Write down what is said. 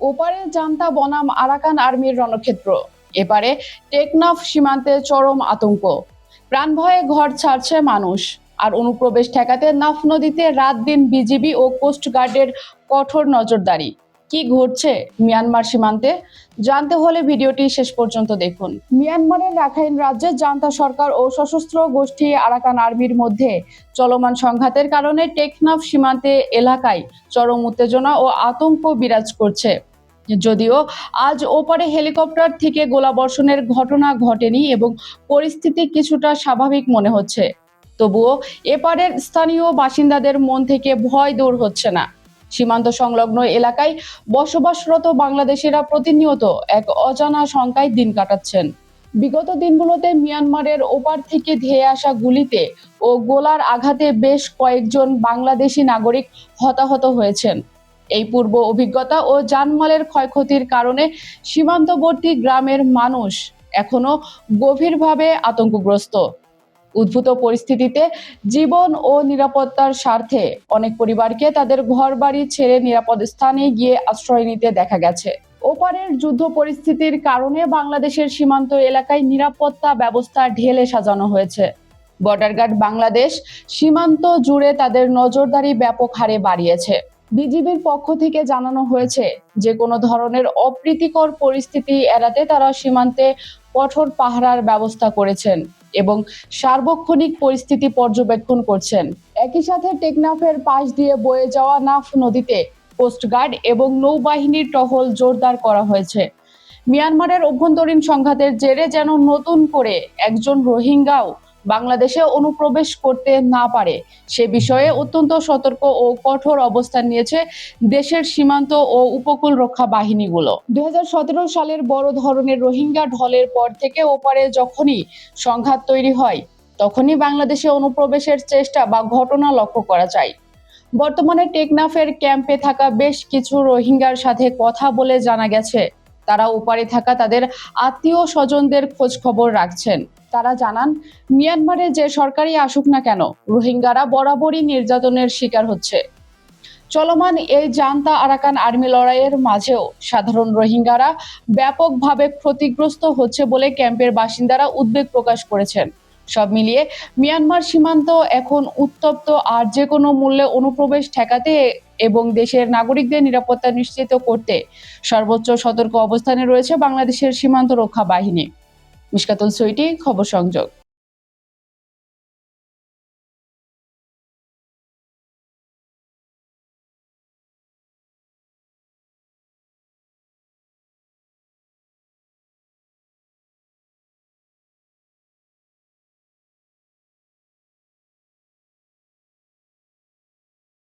ওপারে জান্তা বনাম আরাকান আর্মির রণক্ষেত্র, এপারে টেকনাফ সীমান্তে চরম আতঙ্ক। প্রাণ ভয়ে ঘর ছাড়ছে মানুষ। আর অনুপ্রবেশ ঠেকাতে নাফ নদীতে রাত দিন বিজিবি ও কোস্টগার্ডের কঠোর নজরদারি। কি ঘটছে মিয়ানমার সীমান্তে জানতে হলে ভিডিওটি শেষ পর্যন্ত দেখুন। মিয়ানমারের রাখাইন রাজ্যে জান্তা সরকার ও সশস্ত্র গোষ্ঠী আরাকান আর্মির মধ্যে চলমান সংঘাতের কারণে টেকনাফ সীমান্তে এলাকায় চরম উত্তেজনা ও আতঙ্ক বিরাজ করছে। যদিও আজ ওপারে হেলিকপ্টার থেকে গোলাবর্ষণের ঘটনা ঘটেনি এবং পরিস্থিতি কিছুটা স্বাভাবিক মনে হচ্ছে, তবুও এপারের স্থানীয় বাসিন্দাদের মন থেকে ভয় দূর হচ্ছে না। সীমান্ত সংলগ্ন এলাকায় বসবাসরত বাংলাদেশিরা প্রতিনিয়ত এক অজানা শঙ্কায় দিন কাটাচ্ছেন। বিগত দিনগুলোতে মিয়ানমারের ওপার থেকে ধেয়ে আসা গুলিতে ও গোলার আঘাতে বেশ কয়েকজন বাংলাদেশি নাগরিক হতাহত হয়েছেন। এই পূর্ব অভিজ্ঞতা ও জানমালের ক্ষয়ক্ষতির কারণে সীমান্তবর্তী গ্রামের মানুষ এখনো গভীরভাবে আতঙ্কগ্রস্ত। উদ্ভূত পরিস্থিতিতে জীবন ও নিরাপত্তার স্বার্থে অনেক পরিবারকে তাদের ঘরবাড়ি ছেড়ে নিরাপদ স্থানে গিয়ে আশ্রয় নিতে দেখা গেছে। ওপারের যুদ্ধ পরিস্থিতির কারণে বাংলাদেশের সীমান্ত এলাকায় নিরাপত্তা ব্যবস্থা ঢেলে সাজানো হয়েছে। বর্ডার গার্ড বাংলাদেশ সীমান্ত জুড়ে তাদের নজরদারি ব্যাপক হারে বাড়িয়েছে। বিজিবির পক্ষ থেকে জানানো হয়েছে যে কোনো ধরনের অপ্রীতিকর পরিস্থিতি এড়াতে তারা সীমান্তে কঠোর পাহারার ব্যবস্থা করেছেন এবং সার্বক্ষণিক পরিস্থিতি পর্যবেক্ষণ করছেন। একই সাথে টেকনাফের পাশ দিয়ে বয়ে যাওয়া নাফ নদীতে কোস্টগার্ড এবং নৌবাহিনীর টহল জোরদার করা হয়েছে। মিয়ানমারের অভ্যন্তরীণ সংঘাতের জেরে যেন নতুন করে একজন রোহিঙ্গাও বাংলাদেশে অনুপ্রবেশ করতে না পারে সে বিষয়ে অত্যন্ত সতর্ক ও কঠোর অবস্থান নিয়েছে দেশের সীমান্ত ও উপকূল রক্ষা বাহিনীগুলো। 2017 সালের বড় ধরনের রোহিঙ্গা ঢলের পর থেকে ওপারে যখনই সংঘাত তৈরি হয় তখনই বাংলাদেশে অনুপ্রবেশের চেষ্টা বা ঘটনা লক্ষ্য করা যায়। বর্তমানে টেকনাফের ক্যাম্পে থাকা বেশ কিছু রোহিঙ্গার সাথে কথা বলে জানা গেছে তারা ওপারে থাকা তাদের আত্মীয় স্বজনদের খোঁজ খবর রাখছেন। তারা জানান, মিয়ানমারে যে সরকারই আসুক না কেন রোহিঙ্গারা বরাবরই নির্যাতনের শিকার হচ্ছে। চলমান এই জান্তা আরাকান আর্মি লড়াইয়ের মাঝেও সাধারণ রোহিঙ্গারা ব্যাপকভাবে ক্ষতিগ্রস্ত হচ্ছে বলে ক্যাম্পের বাসিন্দারা উদ্বেগ প্রকাশ করেছেন। সব মিলিয়ে মিয়ানমার সীমান্ত এখন উত্তপ্ত, আর যে কোনো মূল্যে অনুপ্রবেশ ঠেকাতে এবং দেশের নাগরিকদের নিরাপত্তা নিশ্চিত করতে সর্বোচ্চ সতর্ক অবস্থানে রয়েছে বাংলাদেশের সীমান্ত রক্ষা বাহিনী। মিশকাতুল সুইটি, খবর সংযোগ।